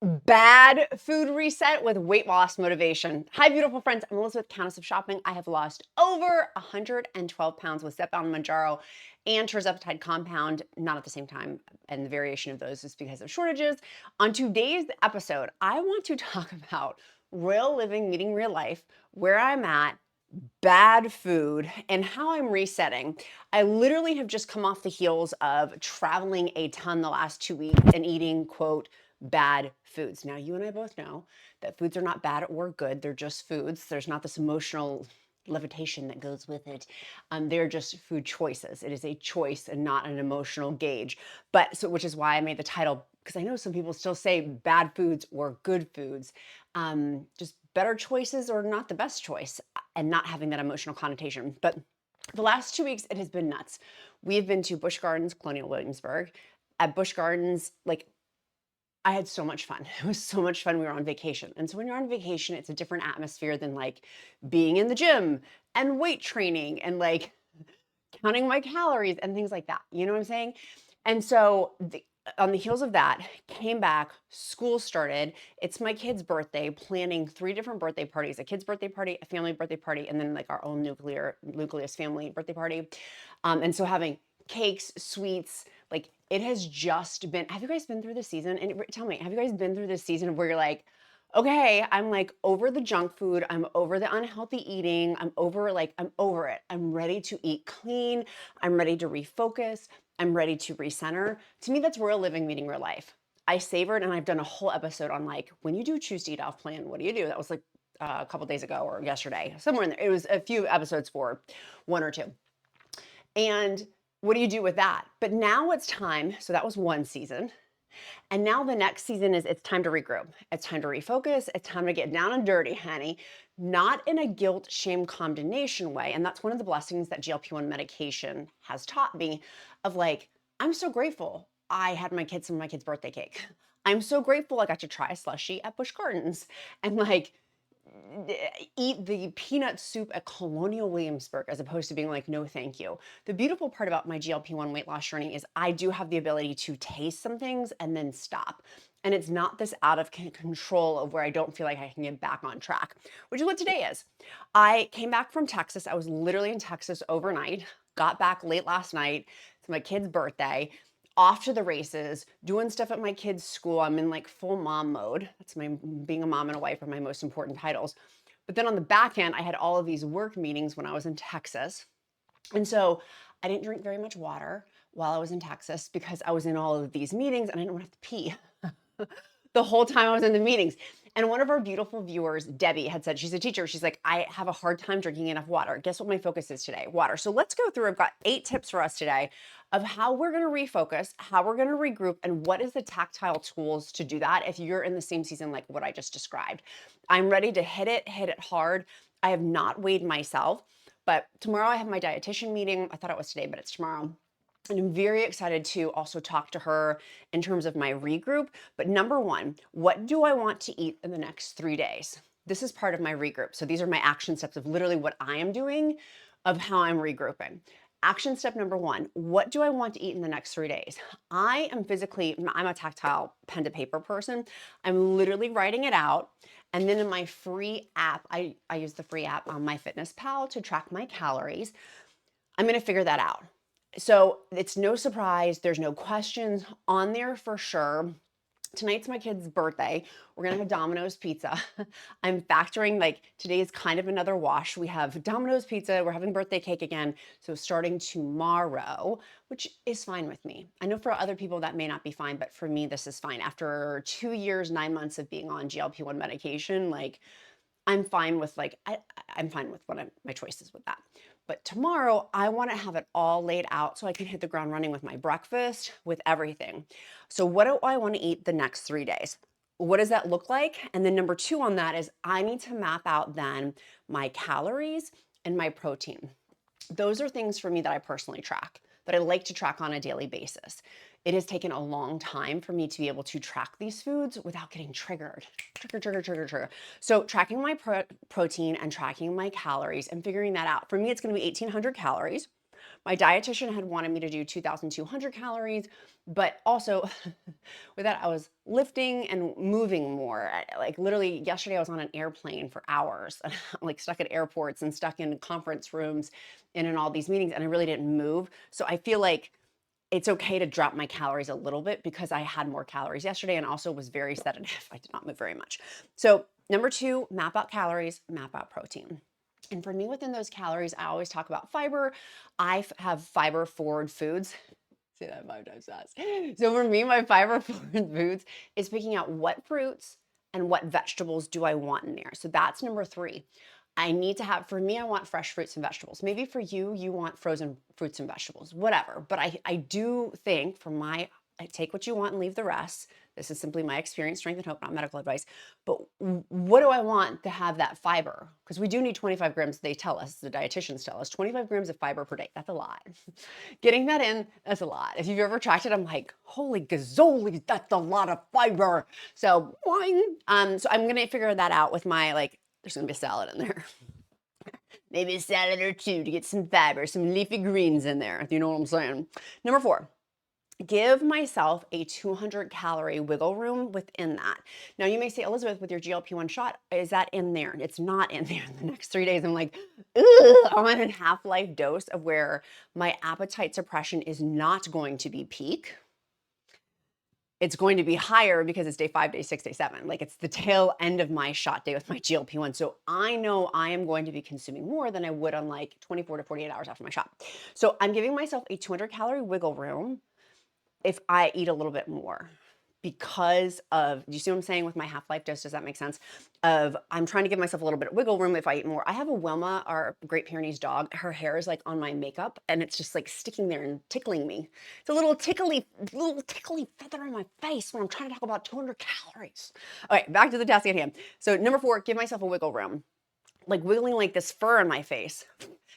Bad food reset with weight loss motivation. Hi, beautiful friends. I'm Elizabeth, Countess of Shopping. I have lost over 112 pounds with ZepBound Manjaro and Tirzepatide compound, not at the same time. And the variation of those is because of shortages. On today's episode, I want to talk about real living, meeting real life, where I'm at, bad food, and how I'm resetting. I literally have just come off the heels of traveling a ton the last 2 weeks and eating, quote, bad foods. Now, you and I both know that foods are not bad or good. They're just foods. There's not this emotional levitation that goes with it. They're just food choices. It is a choice and not an emotional gauge. But so, which is why I made the title, because I know some people still say bad foods or good foods. Just better choices or not the best choice, and not having that emotional connotation. But the last 2 weeks, it has been nuts. We have been to Busch Gardens, Colonial Williamsburg. At Busch Gardens, like, I had so much fun. It was so much fun. We were on vacation. And so when you're on vacation, it's a different atmosphere than like being in the gym and weight training and like counting my calories and things like that. You know what I'm saying? And so on the heels of that, came back, school started. It's my kid's birthday, planning 3 different birthday parties, a kid's birthday party, a family birthday party, and then like our own nucleus family birthday party. And so having cakes, sweets, like it has just been, have you guys been through this season? And tell me, have you guys been through this season where you're like, okay, I'm like over the junk food. I'm over the unhealthy eating. I'm over it. I'm ready to eat clean. I'm ready to refocus. I'm ready to recenter. To me, that's real living, meeting real life. I savored, and I've done a whole episode on like, when you do choose to eat off plan, what do you do? That was like a couple days ago or yesterday, somewhere in there. It was a few episodes for 1 or 2. And what do you do with that? But now it's time. So that was one season. And now the next season is it's time to regroup. It's time to refocus. It's time to get down and dirty, honey. Not in a guilt, shame, condemnation way. And that's one of the blessings that GLP-1 medication has taught me of like, I'm so grateful I had some of my kids' birthday cake. I'm so grateful I got to try a slushie at Busch Gardens and like eat the peanut soup at Colonial Williamsburg as opposed to being like, no, thank you. The beautiful part about my GLP-1 weight loss journey is I do have the ability to taste some things and then stop. And it's not this out of control of where I don't feel like I can get back on track, which is what today is. I came back from Texas. I was literally in Texas overnight, got back late last night. It's my kid's birthday. Off to the races, doing stuff at my kids' school. I'm in like full mom mode. That's my being a mom and a wife are my most important titles. But then on the back end, I had all of these work meetings when I was in Texas. And so I didn't drink very much water while I was in Texas because I was in all of these meetings and I didn't want to have to pee the whole time I was in the meetings. And one of our beautiful viewers, Debbie, had said, she's a teacher. She's like, I have a hard time drinking enough water. Guess what my focus is today? Water. So let's go through. I've got 8 tips for us today of how we're going to refocus, how we're going to regroup, and what is the tactile tools to do that if you're in the same season like what I just described. I'm ready to hit it hard. I have not weighed myself, but tomorrow I have my dietitian meeting. I thought it was today, but it's tomorrow. And I'm very excited to also talk to her in terms of my regroup. But number one, what do I want to eat in the next 3 days? This is part of my regroup. So these are my action steps of literally what I am doing of how I'm regrouping. Action step number one, what do I want to eat in the next 3 days? I'm a tactile pen to paper person. I'm literally writing it out. And then in my free app, I use the free app on MyFitnessPal to track my calories. I'm going to figure that out. So it's no surprise. There's no questions on there for sure. Tonight's my kid's birthday. We're going to have Domino's pizza. I'm factoring like today is kind of another wash. We have Domino's pizza. We're having birthday cake again. So starting tomorrow, which is fine with me. I know for other people that may not be fine, but for me, this is fine. After 2 years, 9 months of being on GLP-1 medication, like I'm fine with I'm fine with my choices with that. But tomorrow I want to have it all laid out so I can hit the ground running with my breakfast, with everything. So what do I want to eat the next 3 days? What does that look like? And then number 2 on that is I need to map out then my calories and my protein. Those are things for me that I personally track, that I like to track on a daily basis. It has taken a long time for me to be able to track these foods without getting triggered. Trigger. So tracking my protein and tracking my calories and figuring that out. For me, it's going to be 1,800 calories. My dietitian had wanted me to do 2,200 calories, but also with that, I was lifting and moving more. Like literally yesterday, I was on an airplane for hours, like stuck at airports and stuck in conference rooms and in all these meetings, and I really didn't move. So I feel like it's okay to drop my calories a little bit because I had more calories yesterday and also was very sedative. I did not move very much. So number 2, map out calories, map out protein. And for me, within those calories, I always talk about fiber. I have fiber forward foods. Say that 5 times fast. So for me, my fiber forward foods is picking out what fruits and what vegetables do I want in there. So that's number 3. I need to have, for me, I want fresh fruits and vegetables. Maybe for you, you want frozen fruits and vegetables, whatever. But I do think I take what you want and leave the rest. This is simply my experience, strength, and hope, not medical advice. But what do I want to have that fiber? Because we do need 25 grams, they tell us, the dietitians tell us, 25 grams of fiber per day. That's a lot. Getting that in, that's a lot. If you've ever tracked it, I'm like, holy gazzoli, that's a lot of fiber. So, so I'm going to figure that out with my, there's going to be a salad in there. Maybe a salad or two to get some fiber, some leafy greens in there, if you know what I'm saying. Number 4. Give myself a 200 calorie wiggle room within that. Now you may say, Elizabeth, with your GLP-1 shot, is that in there? It's not in there. In the next 3 days, I'm like, I'm on a half-life dose of where my appetite suppression is not going to be peak. It's going to be higher because it's day 5, day 6, day 7. Like it's the tail end of my shot day with my GLP-1. So I know I am going to be consuming more than I would on like 24 to 48 hours after my shot. So I'm giving myself a 200 calorie wiggle room if I eat a little bit more because of, do you see what I'm saying with my half-life dose? Does that make sense? I'm trying to give myself a little bit of wiggle room if I eat more. I have a Wilma, our Great Pyrenees dog. Her hair is like on my makeup and it's just like sticking there and tickling me. It's a little tickly feather on my face when I'm trying to talk about 200 calories. Okay, back to the task at hand. So number 4, give myself a wiggle room. Like wiggling like this fur on my face.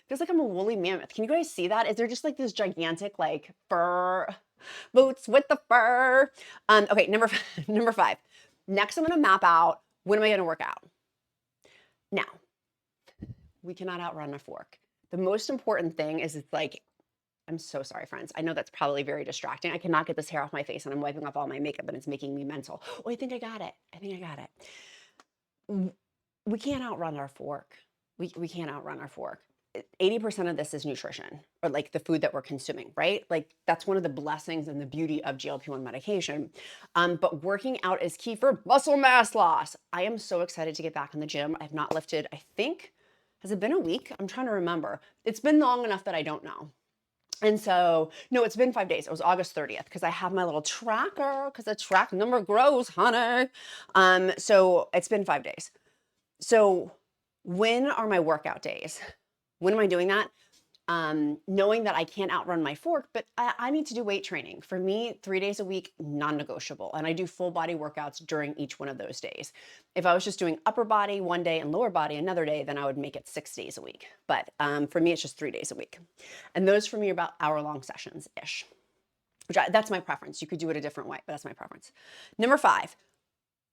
Feels like I'm a woolly mammoth. Can you guys see that? Is there just like this gigantic like fur boots with the fur? Okay, number 5. Next, I'm gonna map out when am I gonna work out. Now, we cannot outrun a fork. The most important thing is it's like, I'm so sorry, friends. I know that's probably very distracting. I cannot get this hair off my face and I'm wiping off all my makeup and it's making me mental. Oh, I think I got it. We can't outrun our fork. We can't outrun our fork. 80% of this is nutrition, or like the food that we're consuming, right? Like that's one of the blessings and the beauty of GLP-1 medication. But working out is key for muscle mass loss. I am so excited to get back in the gym. I've not lifted, I think, has it been a week? I'm trying to remember. It's been long enough that I don't know. And so, no, it's been 5 days. It was August 30th because I have my little tracker because the track number grows, honey. So it's been 5 days. So when are my workout days? When am I doing that? Knowing that I can't outrun my fork, but I need to do weight training. For me, 3 days a week, non-negotiable. And I do full body workouts during each one of those days. If I was just doing upper body one day and lower body another day, then I would make it 6 days a week. But for me, it's just 3 days a week. And those for me are about hour-long sessions-ish. That's my preference. You could do it a different way, but that's my preference. Number 5.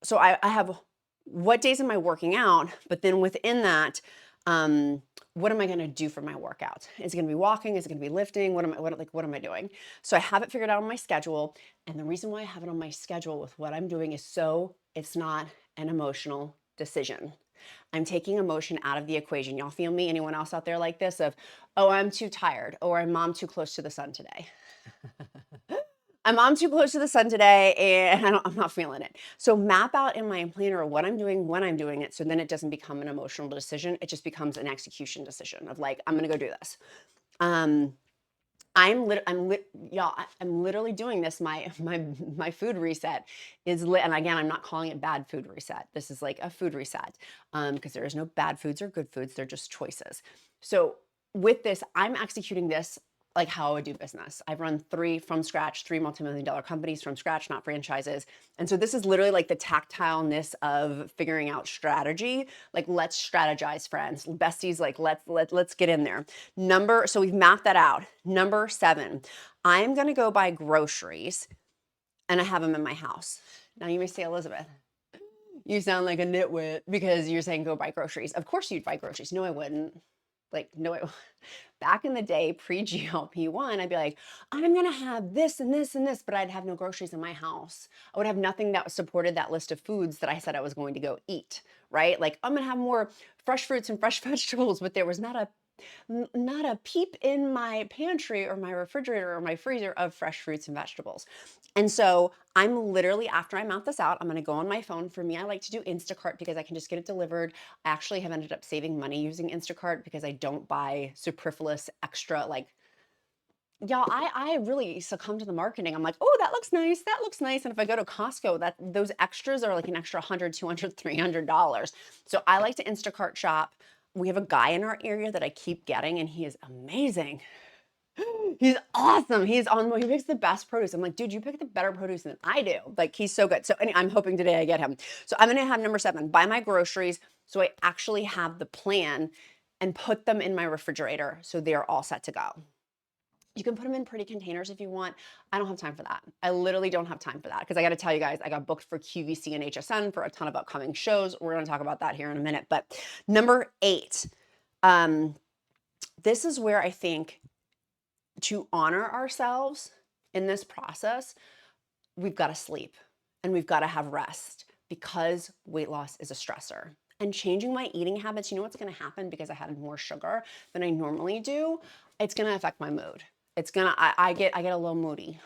So I have what days am I working out? But then within that, what am I going to do for my workouts? Is it going to be walking? Is it going to be lifting? What am I doing? So I have it figured out on my schedule. And the reason why I have it on my schedule with what I'm doing is so it's not an emotional decision. I'm taking emotion out of the equation. Y'all feel me? Anyone else out there like this of, oh, I'm too tired, or I'm too close to the sun today. I'm too close to the sun today and I'm not feeling it. So map out in my planner what I'm doing, when I'm doing it. So then it doesn't become an emotional decision. It just becomes an execution decision of like, I'm going to go do this. I'm literally doing this. My food reset is lit. And again, I'm not calling it bad food reset. This is like a food reset because there is no bad foods or good foods. They're just choices. So with this, I'm executing this like how I would do business. I've run 3 multi-million-dollar companies from scratch, not franchises. And so this is literally like the tactileness of figuring out strategy. Like, let's strategize, friends. Besties, like, let's get in there. So we've mapped that out. Number 7, I'm gonna go buy groceries and I have them in my house. Now you may say, Elizabeth, you sound like a nitwit because you're saying go buy groceries. Of course you'd buy groceries. No, I wouldn't. Like, no, back in the day, pre-GLP-1, I'd be like, I'm gonna have this and this and this, but I'd have no groceries in my house. I would have nothing that supported that list of foods that I said I was going to go eat, right? Like, I'm gonna have more fresh fruits and fresh vegetables, but there was not a peep in my pantry or my refrigerator or my freezer of fresh fruits and vegetables. And so I'm literally, after I mount this out, I'm gonna go on my phone. For me, I like to do Instacart because I can just get it delivered. I actually have ended up saving money using Instacart because I don't buy superfluous extra, like, y'all, I really succumb to the marketing. I'm like, oh, that looks nice, that looks nice. And if I go to Costco, those extras are like an extra $100, $200, $300. So I like to Instacart shop. We have a guy in our area that I keep getting, and he is amazing. He's awesome. He makes the best produce. I'm like, dude, you pick the better produce than I do. Like, he's so good. So anyway, I'm hoping today I get him. So I'm gonna have number 7, buy my groceries so I actually have the plan and put them in my refrigerator so they're all set to go. You can put them in pretty containers if you want. I don't have time for that. I literally don't have time for that because I got to tell you guys, I got booked for QVC and HSN for a ton of upcoming shows. We're going to talk about that here in a minute. But number 8, this is where I think to honor ourselves in this process, we've got to sleep and we've got to have rest because weight loss is a stressor. And changing my eating habits, you know what's going to happen because I had more sugar than I normally do? It's going to affect my mood. I get a little moody.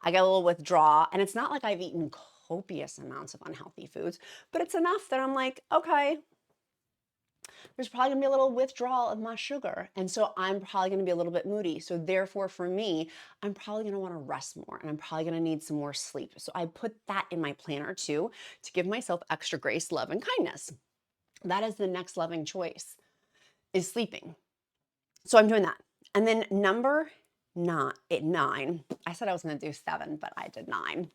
I get a little withdrawal, and it's not like I've eaten copious amounts of unhealthy foods, but it's enough that I'm like, okay, there's probably gonna be a little withdrawal of my sugar. And so I'm probably gonna be a little bit moody. So therefore for me, I'm probably gonna wanna rest more and I'm probably gonna need some more sleep. So I put that in my planner too, to give myself extra grace, love, and kindness. That is the next loving choice, is sleeping. So I'm doing that. And then number 9, I said I was gonna do 7, but I did 9.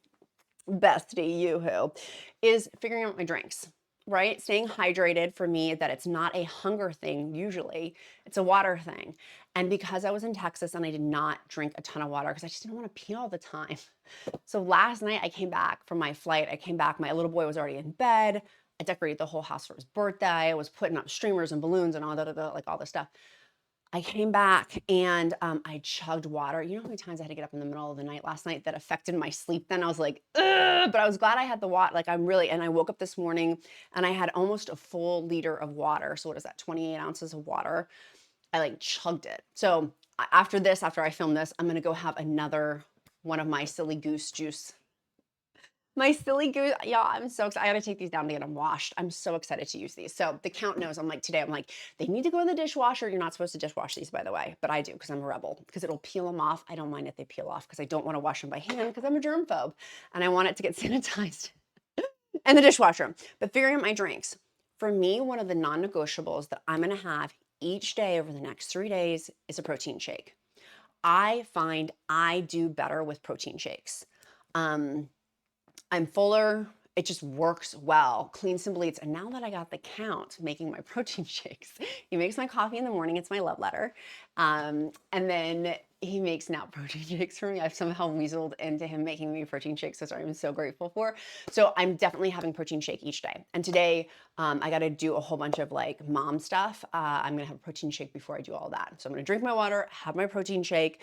Bestie, yoo-hoo, is figuring out my drinks, right? Staying hydrated for me, that it's not a hunger thing usually, it's a water thing. And because I was in Texas and I did not drink a ton of water because I just didn't want to pee all the time. So last night I came back from my flight, my little boy was already in bed. I decorated the whole house for his birthday. I was putting up streamers and balloons and all that, like all this stuff. I came back and I chugged water. You know how many times I had to get up in the middle of the night last night that affected my sleep then? I was like, ugh, but I was glad I had the water. Like and I woke up this morning and I had almost a full liter of water. So what is that, 28 ounces of water? I like chugged it. So after I film this, I'm gonna go have another one of my silly goose juice. My silly goose, y'all, I'm so excited. I gotta take these down to get them washed. I'm so excited to use these. So the Count knows, I'm like, they need to go in the dishwasher. You're not supposed to dishwash these, by the way, but I do because I'm a rebel, because it'll peel them off. I don't mind if they peel off because I don't want to wash them by hand because I'm a germ phobe and I want it to get sanitized in the dishwasher. But figuring out my drinks. For me, one of the non-negotiables that I'm gonna have each day over the next 3 days is a protein shake. I find I do better with protein shakes. I'm fuller. It just works well. Clean Simple Eats. And now that I got the Count making my protein shakes, he makes my coffee in the morning. It's my love letter. And then he makes now protein shakes for me. I've somehow weaseled into him making me protein shakes, so I'm so grateful for. So I'm definitely having protein shake each day. And today I got to do a whole bunch of like mom stuff. I'm going to have a protein shake before I do all that. So I'm going to drink my water, have my protein shake.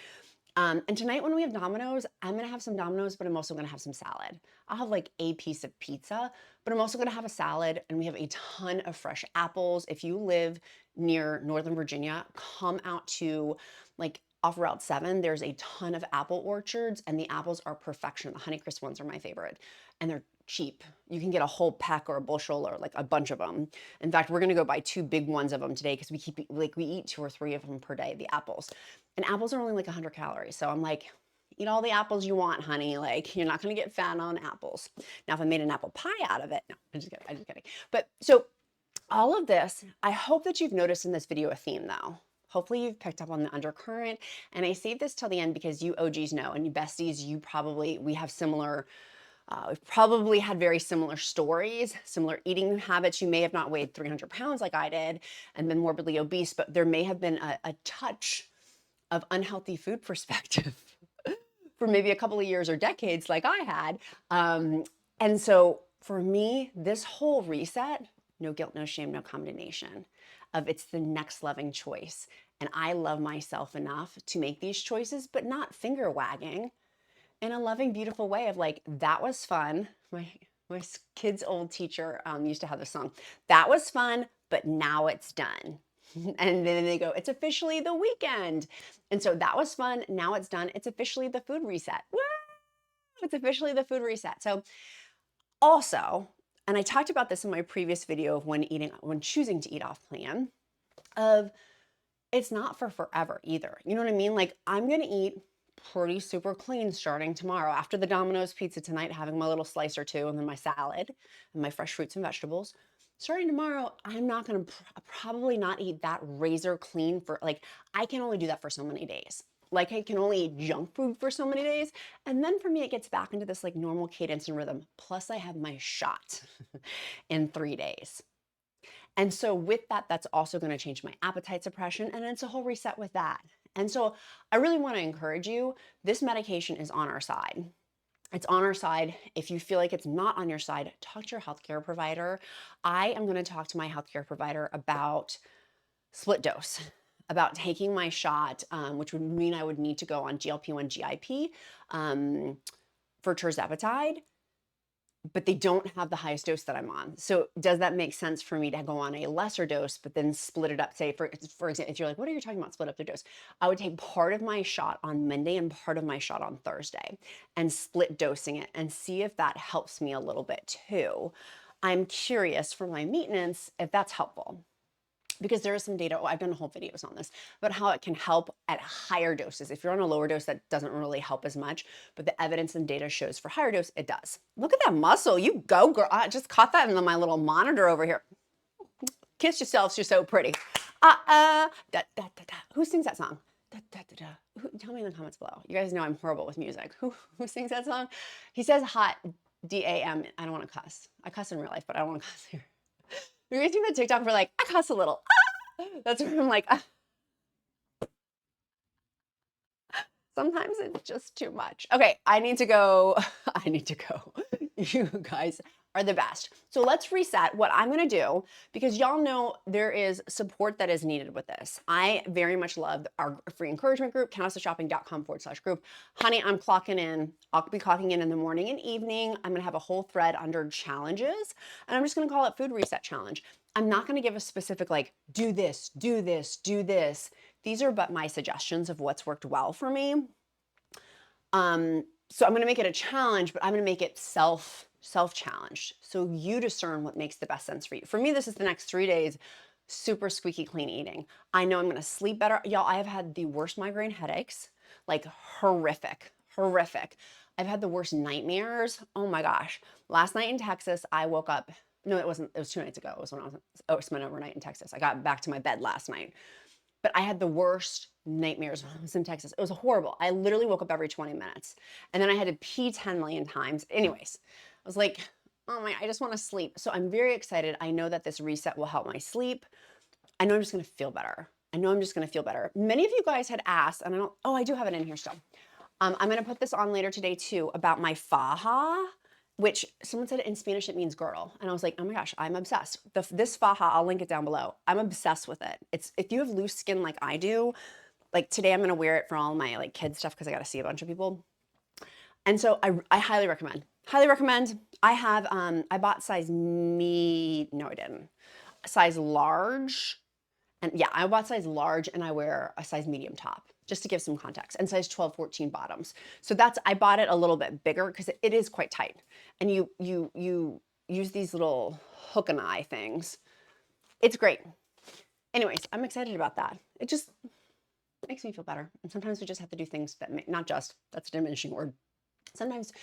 And tonight when we have Domino's, I'm gonna have some Domino's, but I'm also gonna have some salad. I'll have like a piece of pizza, but I'm also gonna have a salad, and we have a ton of fresh apples. If you live near Northern Virginia, come out to like off Route 7. There's a ton of apple orchards and the apples are perfection. The Honeycrisp ones are my favorite and they're cheap. You can get a whole peck or a bushel or like a bunch of them. In fact, we're gonna go buy 2 big ones of them today because we eat 2 or 3 of them per day, the apples. And apples are only like 100 calories. So I'm like, eat all the apples you want, honey. Like, you're not gonna get fat on apples. Now, if I made an apple pie out of it, no, I'm just kidding. But so all of this, I hope that you've noticed in this video a theme though. Hopefully you've picked up on the undercurrent. And I saved this till the end because you OGs know, and you besties, we have similar, we've probably had very similar stories, similar eating habits. You may have not weighed 300 pounds like I did and been morbidly obese, but there may have been a touch of unhealthy food perspective for maybe a couple of years or decades like I had. And so for me, this whole reset, no guilt, no shame, no condemnation. of it's the next loving choice. And I love myself enough to make these choices, but not finger wagging, in a loving, beautiful way of like, that was fun. My kid's old teacher used to have this song. That was fun, but now it's done. And then they go, it's officially the weekend. And so that was fun. Now it's done. It's officially the food reset. Woo! It's officially the food reset. So also, and I talked about this in my previous video of when choosing to eat off plan, of it's not for forever either. You know what I mean? Like, I'm going to eat pretty super clean starting tomorrow. After the Domino's pizza tonight, having my little slice or two and then my salad and my fresh fruits and vegetables. Starting tomorrow, I'm not going to probably not eat that razor clean for, like, I can only do that for so many days. Like, I can only eat junk food for so many days. And then for me, it gets back into this like normal cadence and rhythm. Plus I have my shot in 3 days. And so with that, that's also going to change my appetite suppression. And it's a whole reset with that. And so I really want to encourage you, this medication is on our side. It's on our side. If you feel like it's not on your side, talk to your healthcare provider. I am going to talk to my healthcare provider about split dose, about taking my shot, which would mean I would need to go on GLP-1 GIP for Tirzepatide, but they don't have the highest dose that I'm on. So does that make sense for me to go on a lesser dose, but then split it up? Say, for example, if you're like, what are you talking about, split up the dose? I would take part of my shot on Monday and part of my shot on Thursday and split dosing it and see if that helps me a little bit too. I'm curious for my maintenance if that's helpful, because there is some data, I've done whole videos on this, but how it can help at higher doses. If you're on a lower dose, that doesn't really help as much, but the evidence and data shows for higher dose, it does. Look at that muscle, you go girl. I just caught that in my little monitor over here. Kiss yourselves, you're so pretty. Who sings that song? Tell me in the comments below. You guys know I'm horrible with music. Who sings that song? He says hot, D-A-M. I don't want to cuss. I cuss in real life, but I don't want to cuss here. You're gonna see the TikTok for like, I cuss a little. That's where I'm like, sometimes it's just too much. Okay, I need to go. You guys are the best. So let's reset what I'm gonna do, because y'all know there is support that is needed with this. I very much love our free encouragement group, countessofshopping.com/group. Honey, I'm clocking in. I'll be clocking in the morning and evening. I'm gonna have a whole thread under challenges, and I'm just gonna call it Food Reset Challenge. I'm not gonna give a specific like, do this, do this, do this. These are but my suggestions of what's worked well for me. So I'm gonna make it a challenge, but I'm gonna make it self-challenged. So you discern what makes the best sense for you. For me, this is the next 3 days, super squeaky clean eating. I know I'm gonna sleep better. Y'all, I have had the worst migraine headaches, like horrific. I've had the worst nightmares. Oh my gosh. Last night in Texas, I woke up, no, it wasn't, it was 2 nights ago. It was when I spent overnight in Texas. I got back to my bed last night. But I had the worst nightmares when I was in Texas. It was horrible. I literally woke up every 20 minutes. And then I had to pee 10 million times. Anyways, I was like, oh my, I just want to sleep. So I'm very excited. I know that this reset will help my sleep. I know I'm just going to feel better. Many of you guys had asked, and I do have it in here still. I'm going to put this on later today too, about my faja, which someone said in Spanish it means girl. And I was like, oh my gosh, I'm obsessed. This faja, I'll link it down below. I'm obsessed with it. If you have loose skin like I do, like today I'm gonna wear it for all my like kids stuff because I gotta see a bunch of people. And so I highly recommend. I bought size size large. And yeah, I bought size large and I wear a size medium top, just to give some context, and size 12, 14 bottoms. So I bought it a little bit bigger because it is quite tight. And you use these little hook and eye things. It's great. Anyways, I'm excited about that. It just makes me feel better. And sometimes we just have to do things that that's a diminishing word. Sometimes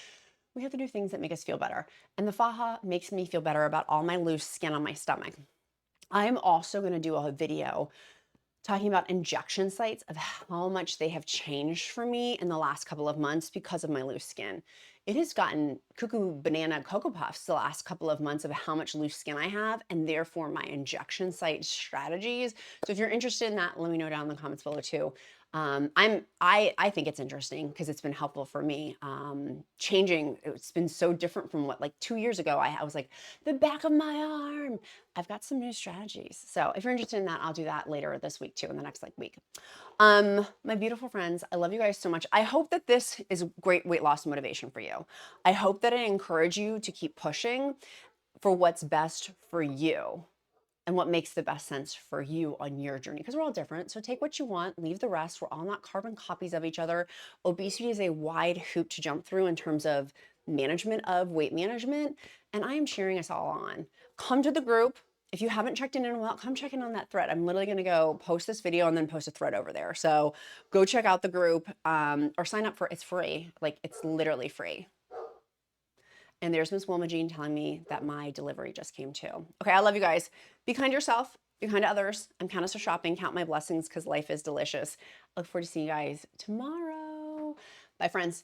we have to do things that make us feel better. And the faja makes me feel better about all my loose skin on my stomach. I'm also going to do a video talking about injection sites, of how much they have changed for me in the last couple of months because of my loose skin. it has gotten cuckoo banana Cocoa Puffs the last couple of months of how much loose skin I have, and therefore my injection site strategies. So if you're interested in that, let me know down in the comments below too. I think it's interesting because it's been helpful for me. Changing, it's been so different from what, like 2 years ago, I was like, the back of my arm. I've got some new strategies. So if you're interested in that, I'll do that later this week too, in the next like week. My beautiful friends, I love you guys so much. I hope that this is great weight loss motivation for you. I hope that I encourage you to keep pushing for what's best for you and what makes the best sense for you on your journey, because we're all different. So take what you want, leave the rest. We're all not carbon copies of each other. Obesity is a wide hoop to jump through in terms of management of weight management, and I am cheering us all on. Come to the group. If you haven't checked in a while, come check in on that thread. I'm literally going to go post this video and then post a thread over there. So go check out the group, or sign up for it. It's free. Like, it's literally free. And there's Miss Wilma Jean telling me that my delivery just came too. Okay, I love you guys. Be kind to yourself. Be kind to others. I'm Countess of Shopping. Count my blessings because life is delicious. I look forward to seeing you guys tomorrow. Bye, friends.